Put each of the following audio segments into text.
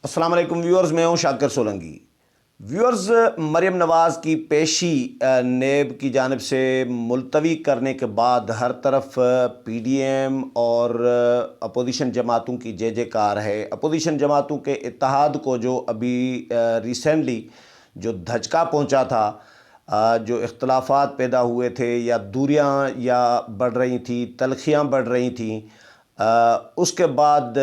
السلام علیکم ویورز، میں ہوں شاکر سولنگی۔ ویورز، مریم نواز کی پیشی نیب کی جانب سے ملتوی کرنے کے بعد ہر طرف پی ڈی ایم اور اپوزیشن جماعتوں کی جے جے کار ہے۔ اپوزیشن جماعتوں کے اتحاد کو جو ابھی ریسنٹلی جو دھچکا پہنچا تھا، جو اختلافات پیدا ہوئے تھے یا دوریاں یا بڑھ رہی تھیں، تلخیاں بڑھ رہی تھیں، اس کے بعد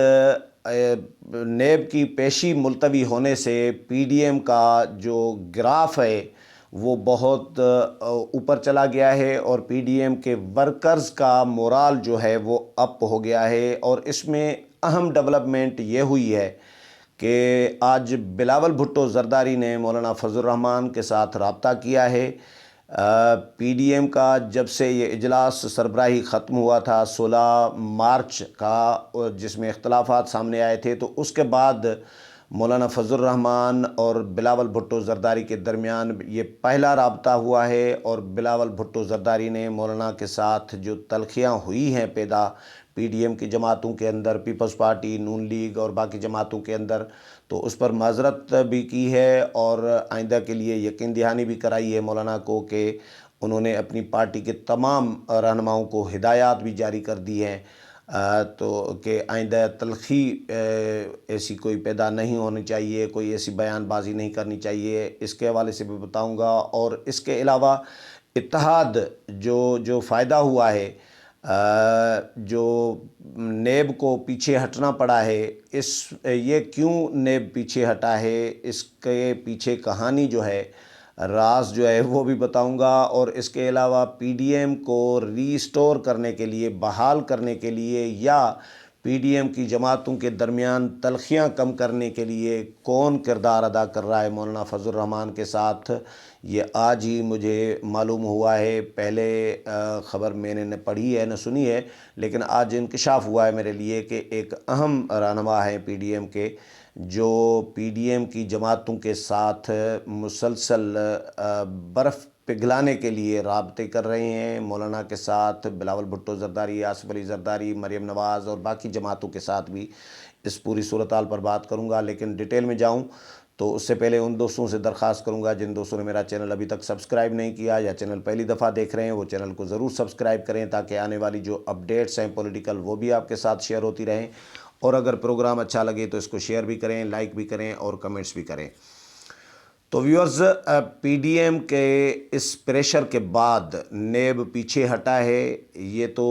نیب کی پیشی ملتوی ہونے سے پی ڈی ایم کا جو گراف ہے وہ بہت اوپر چلا گیا ہے اور پی ڈی ایم کے ورکرز کا مورال جو ہے وہ اپ ہو گیا ہے۔ اور اس میں اہم ڈیولپمنٹ یہ ہوئی ہے کہ آج بلاول بھٹو زرداری نے مولانا فضل الرحمان کے ساتھ رابطہ کیا ہے۔ پی ڈی ایم کا جب سے یہ اجلاس سربراہی ختم ہوا تھا 16 مارچ کا، جس میں اختلافات سامنے آئے تھے، تو اس کے بعد مولانا فضل الرحمان اور بلاول بھٹو زرداری کے درمیان یہ پہلا رابطہ ہوا ہے۔ اور بلاول بھٹو زرداری نے مولانا کے ساتھ جو تلخیاں ہوئی ہیں پیدا پی ڈی ایم کی جماعتوں کے اندر، پیپلز پارٹی، نون لیگ اور باقی جماعتوں کے اندر، تو اس پر معذرت بھی کی ہے اور آئندہ کے لیے یقین دہانی بھی کرائی ہے مولانا کو کہ انہوں نے اپنی پارٹی کے تمام رہنماؤں کو ہدایات بھی جاری کر دی ہیں تو کہ آئندہ تلخی ایسی کوئی پیدا نہیں ہونی چاہیے، کوئی ایسی بیان بازی نہیں کرنی چاہیے، اس کے حوالے سے بھی بتاؤں گا۔ اور اس کے علاوہ اتحاد جو فائدہ ہوا ہے، جو نیب کو پیچھے ہٹنا پڑا ہے، یہ کیوں نیب پیچھے ہٹا ہے، اس کے پیچھے کہانی جو ہے، راز جو ہے وہ بھی بتاؤں گا۔ اور اس کے علاوہ پی ڈی ایم کو ریسٹور کرنے کے لیے، بحال کرنے کے لیے یا پی ڈی ایم کی جماعتوں کے درمیان تلخیاں کم کرنے کے لیے کون کردار ادا کر رہا ہے مولانا فضل الرحمان کے ساتھ، یہ آج ہی مجھے معلوم ہوا ہے۔ پہلے خبر میں نے نہ پڑھی ہے نہ سنی ہے، لیکن آج انکشاف ہوا ہے میرے لیے کہ ایک اہم رہنما ہے پی ڈی ایم کے، جو پی ڈی ایم کی جماعتوں کے ساتھ مسلسل برف پگھلانے کے لیے رابطے کر رہے ہیں۔ مولانا کے ساتھ بلاول بھٹو زرداری، آصف علی زرداری، مریم نواز اور باقی جماعتوں کے ساتھ بھی اس پوری صورتحال پر بات کروں گا، لیکن ڈیٹیل میں جاؤں تو اس سے پہلے ان دوستوں سے درخواست کروں گا جن دوستوں نے میرا چینل ابھی تک سبسکرائب نہیں کیا یا چینل پہلی دفعہ دیکھ رہے ہیں، وہ چینل کو ضرور سبسکرائب کریں تاکہ آنے والی جو اپڈیٹس ہیں پولیٹیکل وہ بھی آپ کے ساتھ شیئر ہوتی رہیں۔ اور اگر پروگرام اچھا لگے تو اس کو شیئر بھی کریں، لائک بھی کریں اور کمنٹس بھی کریں۔ تو ویورز، پی ڈی ایم کے اس پریشر کے بعد نیب پیچھے ہٹا ہے، یہ تو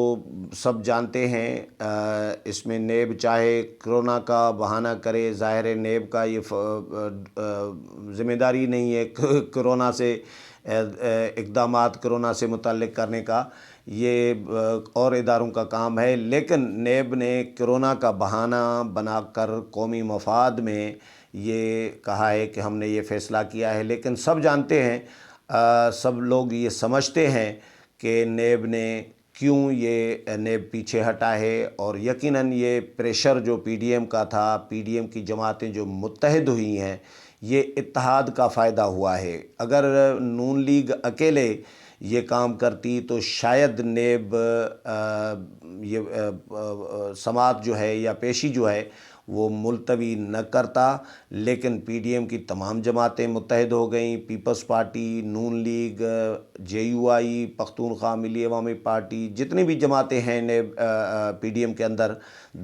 سب جانتے ہیں۔ اس میں نیب چاہے کرونا کا بہانہ کرے، ظاہر ہے نیب کا یہ ذمہ داری نہیں ہے کرونا سے اقدامات کرونا سے متعلق کرنے کا، یہ اور اداروں کا کام ہے، لیکن نیب نے کرونا کا بہانہ بنا کر قومی مفاد میں یہ کہا ہے کہ ہم نے یہ فیصلہ کیا ہے۔ لیکن سب جانتے ہیں، سب لوگ یہ سمجھتے ہیں کہ نیب نے کیوں یہ نیب پیچھے ہٹا ہے، اور یقیناً یہ پریشر جو پی ڈی ایم کا تھا، پی ڈی ایم کی جماعتیں جو متحد ہوئی ہیں، یہ اتحاد کا فائدہ ہوا ہے۔ اگر نون لیگ اکیلے یہ کام کرتی تو شاید نیب یہ سماعت جو ہے یا پیشی جو ہے وہ ملتوی نہ کرتا، لیکن پی ڈی ایم کی تمام جماعتیں متحد ہو گئیں، Peoples Party, Noon League, J U I, Pakhtunkhwa Milli Awami party, جتنی بھی جماعتیں ہیں نیب پی ڈی ایم کے اندر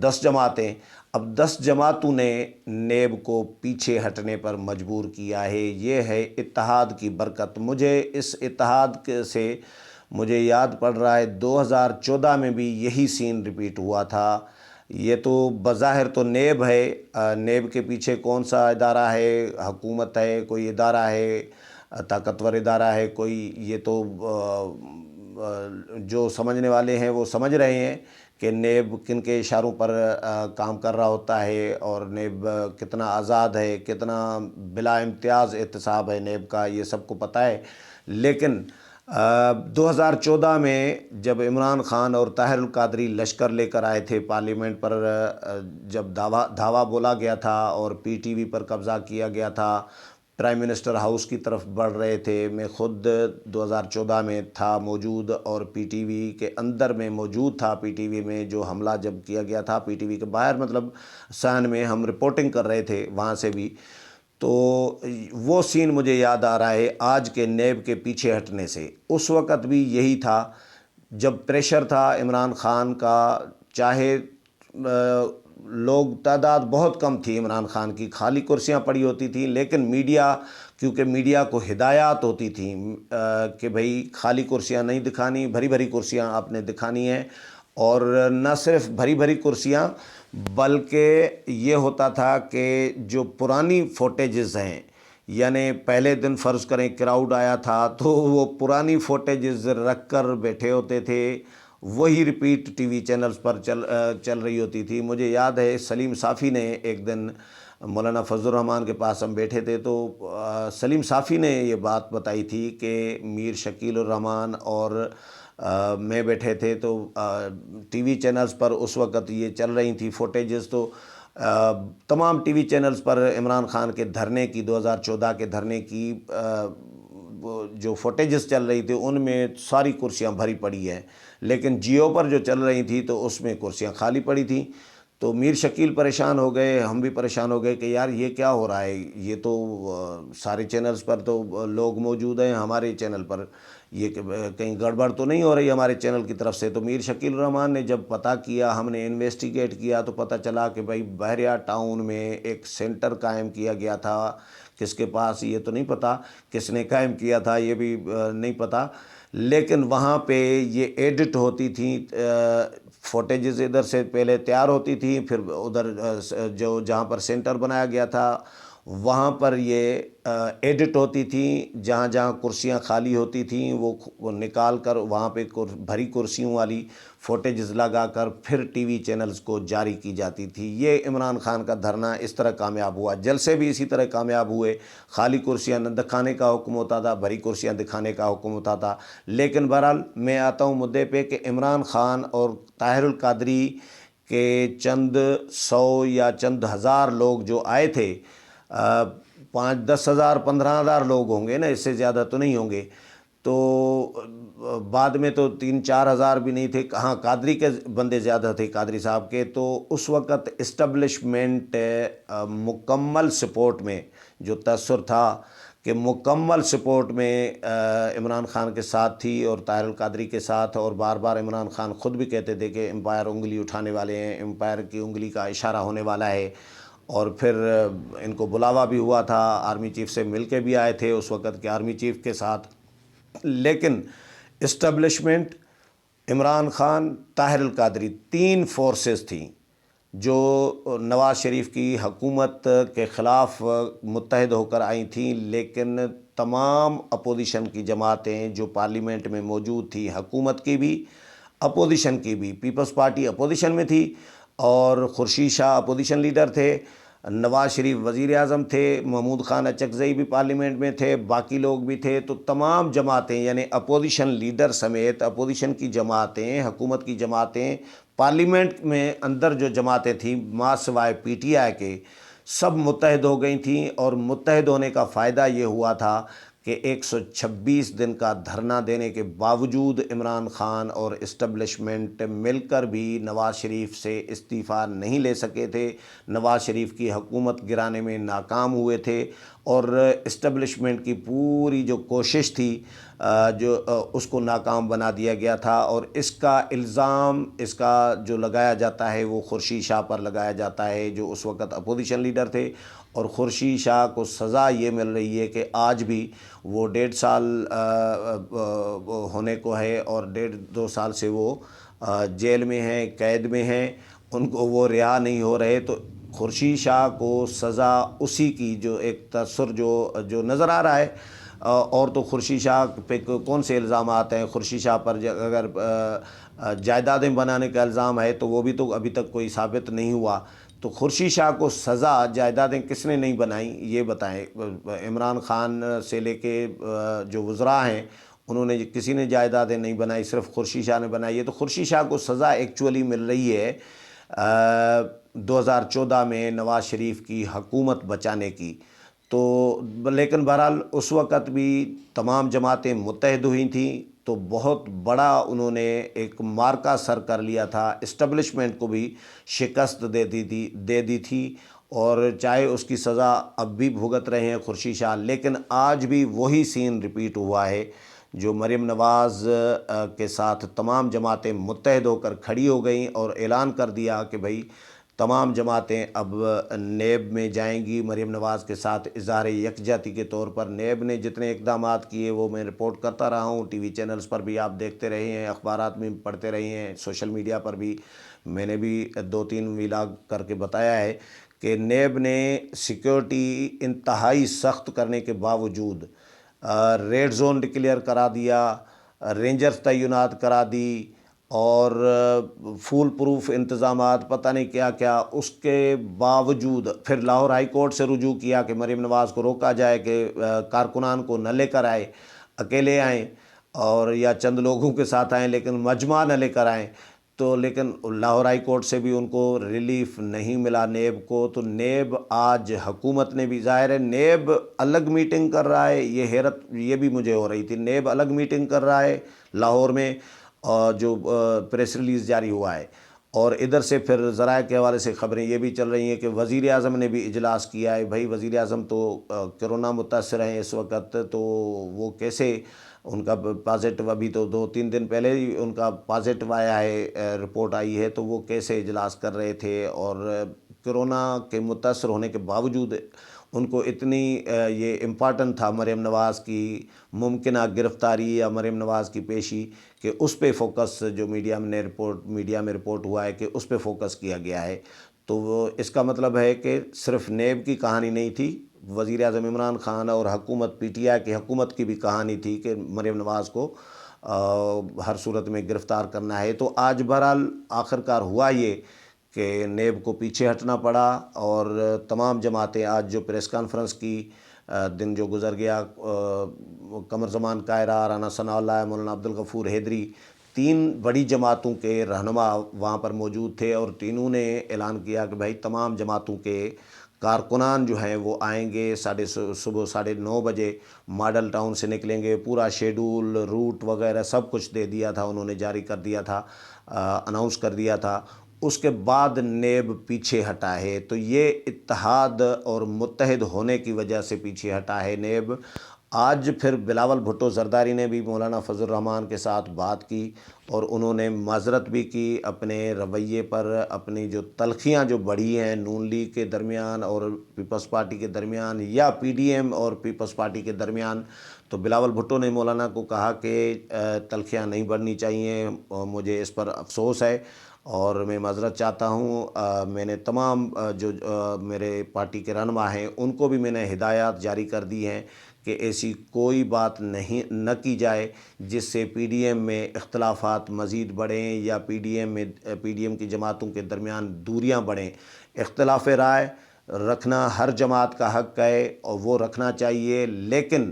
10 جماعتیں، اب 10 جماعتوں نے نیب کو پیچھے ہٹنے پر مجبور کیا ہے۔ یہ ہے اتحاد کی برکت۔ مجھے اس اتحاد سے مجھے یاد پڑ رہا ہے 2014 میں بھی یہی سین ریپیٹ ہوا تھا۔ یہ تو بظاہر تو نیب ہے، نیب کے پیچھے کون سا ادارہ ہے، حکومت ہے، کوئی ادارہ ہے، طاقتور ادارہ ہے کوئی، یہ تو جو سمجھنے والے ہیں وہ سمجھ رہے ہیں کہ نیب کن کے اشاروں پر کام کر رہا ہوتا ہے اور نیب کتنا آزاد ہے، کتنا بلا امتیاز احتساب ہے نیب کا، یہ سب کو پتہ ہے۔ لیکن 2014 میں جب عمران خان اور طاہر القادری لشکر لے کر آئے تھے پارلیمنٹ پر، جب دھاوا بولا گیا تھا اور پی ٹی وی پر قبضہ کیا گیا تھا، پرائم منسٹر ہاؤس کی طرف بڑھ رہے تھے. میں خود 2014 میں تھا موجود اور پی ٹی وی کے اندر میں موجود تھا. پی ٹی وی میں جو حملہ جب کیا گیا تھا پی ٹی وی کے باہر مطلب سان میں ہم رپورٹنگ کر رہے تھے وہاں سے بھی. تو وہ سین مجھے یاد آ رہا ہے آج کے نیب کے پیچھے ہٹنے سے. اس وقت بھی یہی تھا جب پریشر تھا عمران خان کا. چاہے لوگ تعداد بہت کم تھی عمران خان کی، خالی کرسیاں پڑی ہوتی تھیں، لیکن میڈیا، کیونکہ میڈیا کو ہدایات ہوتی تھیں کہ بھئی خالی کرسیاں نہیں دکھانی، بھری بھری کرسیاں آپ نے دکھانی ہیں. اور نہ صرف بھری بھری کرسیاں بلکہ یہ ہوتا تھا کہ جو پرانی فوٹیجز ہیں، یعنی پہلے دن فرض کریں کراؤڈ آیا تھا تو وہ پرانی فوٹیجز رکھ کر بیٹھے ہوتے تھے، وہی ریپیٹ ٹی وی چینلز پر چل رہی ہوتی تھی. مجھے یاد ہے سلیم صافی نے ایک دن مولانا فضل الرحمان کے پاس ہم بیٹھے تھے تو سلیم صافی نے یہ بات بتائی تھی کہ میر شکیل الرحمان اور میں بیٹھے تھے تو ٹی وی چینلز پر اس وقت یہ چل رہی تھی فوٹیجز. تو تمام ٹی وی چینلز پر عمران خان کے دھرنے کی، 2014 کے دھرنے کی جو فوٹیجز چل رہی تھی ان میں ساری کرسیاں بھری پڑی ہیں، لیکن جیو پر جو چل رہی تھی تو اس میں کرسیاں خالی پڑی تھیں. تو میر شکیل پریشان ہو گئے، ہم بھی پریشان ہو گئے کہ یار یہ کیا ہو رہا ہے، یہ تو سارے چینلز پر تو لوگ موجود ہیں، ہمارے چینل پر یہ کہیں گڑبڑ تو نہیں ہو رہی ہمارے چینل کی طرف سے. تو میر شکیل الرحمان نے جب پتہ کیا، ہم نے انویسٹیگیٹ کیا تو پتہ چلا کہ بھائی بحریہ ٹاؤن میں ایک سینٹر قائم کیا گیا تھا. کس کے پاس یہ تو نہیں پتہ، کس نے قائم کیا تھا یہ بھی نہیں پتہ، لیکن وہاں پہ یہ ایڈٹ ہوتی تھیں فوٹیجز. ادھر سے پہلے تیار ہوتی تھی، پھر ادھر جو جہاں پر سینٹر بنایا گیا تھا وہاں پر یہ ایڈٹ ہوتی تھیں. جہاں جہاں کرسیاں خالی ہوتی تھیں وہ نکال کر وہاں پہ بھری کرسیوں والی فوٹیجز لگا کر پھر ٹی وی چینلز کو جاری کی جاتی تھی. یہ عمران خان کا دھرنا اس طرح کامیاب ہوا. جلسے بھی اسی طرح کامیاب ہوئے، خالی کرسیاں نہ دکھانے کا حکم ہوتا تھا، بھری کرسیاں دکھانے کا حکم ہوتا تھا. لیکن بہرحال میں آتا ہوں مدعے پہ کہ عمران خان اور طاہر القادری کے چند سو یا چند ہزار لوگ جو آئے تھے، 5-10 ہزار 15 ہزار لوگ ہوں گے نا، اس سے زیادہ تو نہیں ہوں گے. تو بعد میں تو 3-4 ہزار بھی نہیں تھے. ہاں قادری کے بندے زیادہ تھے، قادری صاحب کے. تو اس وقت اسٹیبلشمنٹ مکمل سپورٹ میں جو تاثر تھا کہ مکمل سپورٹ میں عمران خان کے ساتھ تھی اور طاہر القادری کے ساتھ. اور بار بار عمران خان خود بھی کہتے تھے کہ امپائر انگلی اٹھانے والے ہیں، امپائر کی انگلی کا اشارہ ہونے والا ہے. اور پھر ان کو بلاوا بھی ہوا تھا، آرمی چیف سے مل کے بھی آئے تھے اس وقت کے آرمی چیف کے ساتھ. لیکن اسٹیبلشمنٹ عمران خان طاہر القادری 3 فورسز تھیں جو نواز شریف کی حکومت کے خلاف متحد ہو کر آئی تھیں. لیکن تمام اپوزیشن کی جماعتیں جو پارلیمنٹ میں موجود تھی، حکومت کی بھی اپوزیشن کی بھی، پیپلز پارٹی اپوزیشن میں تھی اور خورشید شاہ اپوزیشن لیڈر تھے، نواز شریف وزیر اعظم تھے، محمود خان اچکزئی بھی پارلیمنٹ میں تھے، باقی لوگ بھی تھے. تو تمام جماعتیں یعنی اپوزیشن لیڈر سمیت اپوزیشن کی جماعتیں، حکومت کی جماعتیں، پارلیمنٹ میں اندر جو جماعتیں تھیں ماں سوائے پی ٹی آئی کے، سب متحد ہو گئی تھیں. اور متحد ہونے کا فائدہ یہ ہوا تھا کہ 126 دن کا دھرنا دینے کے باوجود عمران خان اور اسٹیبلشمنٹ مل کر بھی نواز شریف سے استعفیٰ نہیں لے سکے تھے، نواز شریف کی حکومت گرانے میں ناکام ہوئے تھے. اور اسٹیبلشمنٹ کی پوری جو کوشش تھی جو اس کو ناکام بنا دیا گیا تھا. اور اس کا الزام اس کا جو لگایا جاتا ہے وہ خورشید شاہ پر لگایا جاتا ہے جو اس وقت اپوزیشن لیڈر تھے. اور خورشید شاہ کو سزا یہ مل رہی ہے کہ آج بھی وہ 1.5 سال ہونے کو ہے اور 1.5-2 سال سے وہ جیل میں ہیں، قید میں ہیں، ان کو وہ رہا نہیں ہو رہے. تو خورشید شاہ کو سزا اسی کی جو ایک تاثر جو نظر آ رہا ہے. اور تو خورشید شاہ پہ کون سے الزامات ہیں؟ خورشید شاہ پر اگر جائیدادیں بنانے کا الزام ہے تو وہ بھی تو ابھی تک کوئی ثابت نہیں ہوا. تو خورشید شاہ کو سزا جائیدادیں کس نے نہیں بنائیں یہ بتائیں؟ عمران خان سے لے کے جو وزراء ہیں انہوں نے کسی نے جائیدادیں نہیں بنائی، صرف خورشید شاہ نے بنائی ہے. تو خورشید شاہ کو سزا ایکچولی مل رہی ہے 2014 میں نواز شریف کی حکومت بچانے کی. تو لیکن بہرحال اس وقت بھی تمام جماعتیں متحد ہوئی تھیں، تو بہت بڑا انہوں نے ایک مارکہ سر کر لیا تھا، اسٹیبلشمنٹ کو بھی شکست دے دی تھی، اور چاہے اس کی سزا اب بھی بھگت رہے ہیں خورشید شاہ، لیکن آج بھی وہی سین ریپیٹ ہوا ہے جو مریم نواز کے ساتھ تمام جماعتیں متحد ہو کر کھڑی ہو گئیں اور اعلان کر دیا کہ بھئی تمام جماعتیں اب نیب میں جائیں گی مریم نواز کے ساتھ اظہار یکجہتی کے طور پر۔ نیب نے جتنے اقدامات کیے وہ میں رپورٹ کرتا رہا ہوں، ٹی وی چینلز پر بھی آپ دیکھتے رہے ہیں، اخبارات میں پڑھتے رہے ہیں، سوشل میڈیا پر بھی میں نے بھی 2-3 ویلاگ کر کے بتایا ہے کہ نیب نے سیکیورٹی انتہائی سخت کرنے کے باوجود ریڈ زون ڈکلیئر کرا دیا، رینجرز تعینات کرا دی، اور فول پروف انتظامات پتہ نہیں کیا کیا، اس کے باوجود پھر لاہور ہائی کورٹ سے رجوع کیا کہ مریم نواز کو روکا جائے کہ کارکنان کو نہ لے کر آئے، اکیلے آئیں اور یا چند لوگوں کے ساتھ آئیں لیکن مجمع نہ لے کر آئیں۔ تو لیکن لاہور ہائی کورٹ سے بھی ان کو ریلیف نہیں ملا نیب کو۔ تو نیب آج حکومت نے بھی، ظاہر ہے نیب الگ میٹنگ کر رہا ہے، یہ حیرت یہ بھی مجھے ہو رہی تھی، نیب الگ میٹنگ کر رہا ہے لاہور میں، اور جو پریس ریلیز جاری ہوا ہے، اور ادھر سے پھر ذرائع کے حوالے سے خبریں یہ بھی چل رہی ہیں کہ وزیر اعظم نے بھی اجلاس کیا ہے۔ بھائی وزیر اعظم تو کرونا متاثر ہیں اس وقت، تو وہ کیسے، ان کا پازیٹو ابھی تو 2-3 دن پہلے ہی ان کا پازیٹو آیا ہے، رپورٹ آئی ہے، تو وہ کیسے اجلاس کر رہے تھے، اور کرونا کے متاثر ہونے کے باوجود ان کو اتنی یہ امپارٹنٹ تھا مریم نواز کی ممکنہ گرفتاری یا مریم نواز کی پیشی، کہ اس پہ فوکس جو میڈیا میں رپورٹ ہوا ہے کہ اس پہ فوکس کیا گیا ہے۔ تو وہ اس کا مطلب ہے کہ صرف نیب کی کہانی نہیں تھی، وزیر اعظم عمران خان اور حکومت پی ٹی آئی کی حکومت کی بھی کہانی تھی کہ مریم نواز کو ہر صورت میں گرفتار کرنا ہے۔ تو آج بہرحال آخرکار ہوا یہ کہ نیب کو پیچھے ہٹنا پڑا، اور تمام جماعتیں آج جو پریس کانفرنس کی دن جو گزر گیا، قمر زمان کائرہ، رانا ثناء اللہ، مولانا عبدالغفور حیدری، 3 بڑی جماعتوں کے رہنما وہاں پر موجود تھے، اور تینوں نے اعلان کیا کہ بھائی تمام جماعتوں کے کارکنان جو ہیں وہ آئیں گے، صبح 9:30 بجے ماڈل ٹاؤن سے نکلیں گے، پورا شیڈول، روٹ وغیرہ سب کچھ دے دیا تھا انہوں نے، جاری کر دیا تھا، اناؤنس کر دیا تھا۔ اس کے بعد نیب پیچھے ہٹا ہے، تو یہ اتحاد اور متحد ہونے کی وجہ سے پیچھے ہٹا ہے نیب۔ آج پھر بلاول بھٹو زرداری نے بھی مولانا فضل الرحمان کے ساتھ بات کی، اور انہوں نے معذرت بھی کی اپنے رویے پر، اپنی جو تلخیاں جو بڑھی ہیں نون لیگ کے درمیان اور پیپلز پارٹی کے درمیان، یا پی ڈی ایم اور پیپلز پارٹی کے درمیان۔ تو بلاول بھٹو نے مولانا کو کہا کہ تلخیاں نہیں بڑھنی چاہیے، مجھے اس پر افسوس ہے اور میں معذرت چاہتا ہوں۔ میں نے تمام جو میرے پارٹی کے رہنما ہیں ان کو بھی میں نے ہدایات جاری کر دی ہیں کہ ایسی کوئی بات نہ کی جائے جس سے پی ڈی ایم میں اختلافات مزید بڑھیں، یا پی ڈی ایم کی جماعتوں کے درمیان دوریاں بڑھیں۔ اختلاف رائے رکھنا ہر جماعت کا حق ہے اور وہ رکھنا چاہیے، لیکن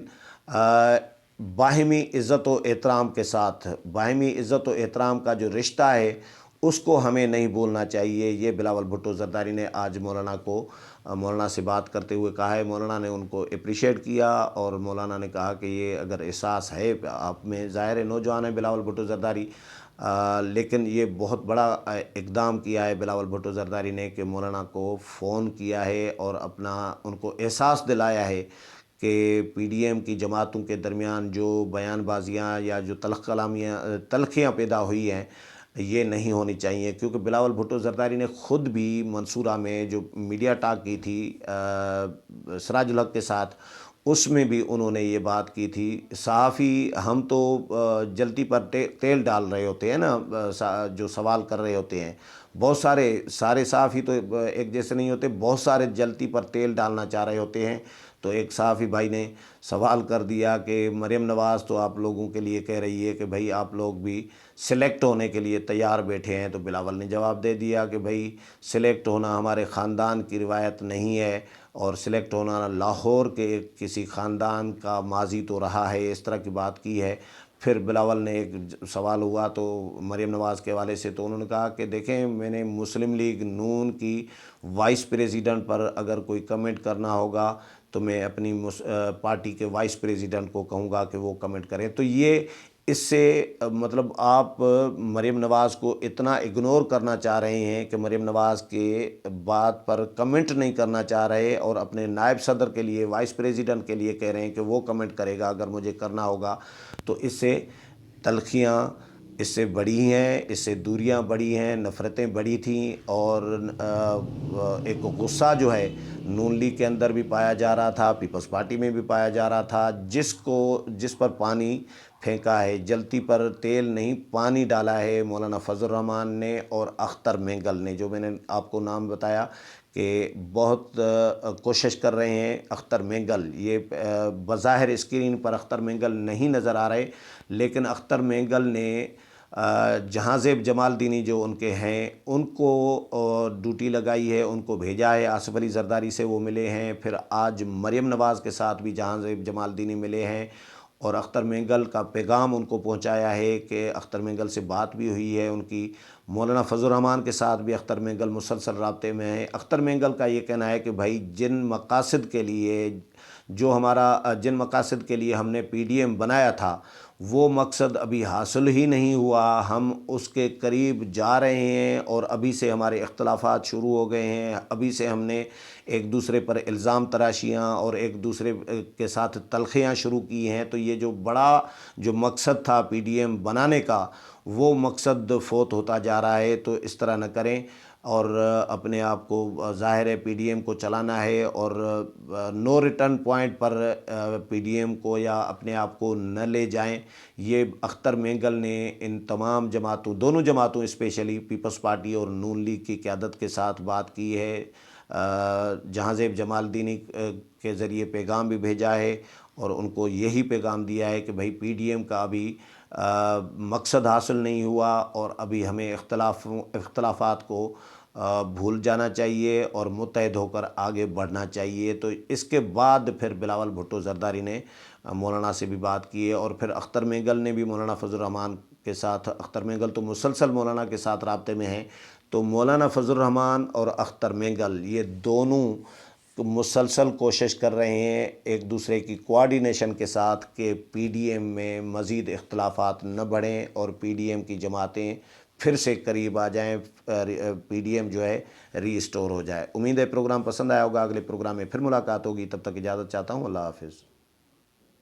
باہمی عزت و احترام کے ساتھ، باہمی عزت و احترام کا جو رشتہ ہے اس کو ہمیں نہیں بھولنا چاہیے۔ یہ بلاول بھٹو زرداری نے آج مولانا سے بات کرتے ہوئے کہا ہے۔ مولانا نے ان کو اپریشیٹ کیا، اور مولانا نے کہا کہ یہ اگر احساس ہے آپ میں، ظاہر نوجوان ہے بلاول بھٹو زرداری، لیکن یہ بہت بڑا اقدام کیا ہے بلاول بھٹو زرداری نے کہ مولانا کو فون کیا ہے اور ان کو احساس دلایا ہے کہ پی ڈی ایم کی جماعتوں کے درمیان جو بیان بازیاں یا جو تلخیاں پیدا ہوئی ہیں یہ نہیں ہونی چاہیے، کیونکہ بلاول بھٹو زرداری نے خود بھی منصورہ میں جو میڈیا ٹاک کی تھی سراج الحق کے ساتھ، اس میں بھی انہوں نے یہ بات کی تھی۔ صحافی ہم تو جلتی پر تیل ڈال رہے ہوتے ہیں نا، جو سوال کر رہے ہوتے ہیں، بہت سارے صحافی تو ایک جیسے نہیں ہوتے، بہت سارے جلتی پر تیل ڈالنا چاہ رہے ہوتے ہیں۔ تو ایک صحافی بھائی نے سوال کر دیا کہ مریم نواز تو آپ لوگوں کے لیے کہہ رہی ہے کہ بھائی آپ لوگ بھی سلیکٹ ہونے کے لیے تیار بیٹھے ہیں، تو بلاول نے جواب دے دیا کہ بھائی سلیکٹ ہونا ہمارے خاندان کی روایت نہیں ہے، اور سلیکٹ ہونا لاہور کے کسی خاندان کا ماضی تو رہا ہے، اس طرح کی بات کی ہے۔ پھر بلاول نے ایک سوال ہوا تو مریم نواز کے حوالے سے، تو انہوں نے کہا کہ دیکھیں میں نے مسلم لیگ نون کی وائس پریزیڈنٹ پر اگر کوئی کمنٹ کرنا ہوگا تو میں اپنی پارٹی کے وائس پریزیڈنٹ کو کہوں گا کہ وہ کمنٹ کریں۔ تو یہ اس سے مطلب آپ مریم نواز کو اتنا اگنور کرنا چاہ رہے ہیں کہ مریم نواز کے بات پر کمنٹ نہیں کرنا چاہ رہے، اور اپنے نائب صدر کے لیے، وائس پریزیڈنٹ کے لیے کہہ رہے ہیں کہ وہ کمنٹ کرے گا اگر مجھے کرنا ہوگا۔ تو اس سے تلخیاں اس سے بڑھی ہیں، اس سے دوریاں بڑھی ہیں، نفرتیں بڑھی تھیں، اور ایک غصہ جو ہے نون لیگ کے اندر بھی پایا جا رہا تھا، پیپلز پارٹی میں بھی پایا جا رہا تھا، جس پر پانی پھینکا ہے، جلتی پر تیل نہیں پانی ڈالا ہے مولانا فضل الرحمان نے اور اختر مینگل نے، جو میں نے آپ کو نام بتایا کہ بہت کوشش کر رہے ہیں۔ اختر مینگل یہ بظاہر اسکرین پر اختر مینگل نہیں نظر آ رہے، لیکن اختر مینگل نے جہاں زیب جمال دینی جو ان کے ہیں ان کو ڈیوٹی لگائی ہے، ان کو بھیجا ہے، آصف علی زرداری سے وہ ملے ہیں، پھر آج مریم نواز کے ساتھ بھی جہاں زیب جمال دینی ملے ہیں، اور اختر مینگل کا پیغام ان کو پہنچایا ہے کہ اختر مینگل سے بات بھی ہوئی ہے ان کی۔ مولانا فضل الرحمان کے ساتھ بھی اختر مینگل مسلسل رابطے میں ہیں۔ اختر مینگل کا یہ کہنا ہے کہ بھائی جن مقاصد کے لیے ہم نے پی ڈی ایم بنایا تھا وہ مقصد ابھی حاصل ہی نہیں ہوا، ہم اس کے قریب جا رہے ہیں، اور ابھی سے ہمارے اختلافات شروع ہو گئے ہیں، ابھی سے ہم نے ایک دوسرے پر الزام تراشیاں اور ایک دوسرے کے ساتھ تلخیاں شروع کی ہیں۔ تو یہ جو مقصد تھا پی ڈی ایم بنانے کا، وہ مقصد فوت ہوتا جا رہا ہے۔ تو اس طرح نہ کریں، اور اپنے آپ کو ظاہر ہے پی ڈی ایم کو چلانا ہے، اور نو ریٹرن پوائنٹ پر پی ڈی ایم کو یا اپنے آپ کو نہ لے جائیں۔ یہ اختر مینگل نے ان تمام جماعتوں، دونوں جماعتوں اسپیشلی پیپلز پارٹی اور نون لیگ کی قیادت کے ساتھ بات کی ہے، جہاں زیب جمال دینی کے ذریعے پیغام بھی بھیجا ہے، اور ان کو یہی پیغام دیا ہے کہ بھائی پی ڈی ایم کا ابھی مقصد حاصل نہیں ہوا، اور ابھی ہمیں اختلافات کو بھول جانا چاہیے اور متحد ہو کر آگے بڑھنا چاہیے۔ تو اس کے بعد پھر بلاول بھٹو زرداری نے مولانا سے بھی بات کی ہے، اور پھر اختر مینگل نے بھی مولانا فضل الرحمان کے ساتھ، اختر مینگل تو مسلسل مولانا کے ساتھ رابطے میں ہیں، تو مولانا فضل الرحمان اور اختر مینگل یہ دونوں مسلسل کوشش کر رہے ہیں ایک دوسرے کی کوآرڈینیشن کے ساتھ کہ پی ڈی ایم میں مزید اختلافات نہ بڑھیں اور پی ڈی ایم کی جماعتیں پھر سے قریب آ جائیں، پی ڈی ایم جو ہے ری اسٹور ہو جائے۔ امید ہے پروگرام پسند آیا ہوگا، اگلے پروگرام میں پھر ملاقات ہوگی، تب تک اجازت چاہتا ہوں، اللہ حافظ۔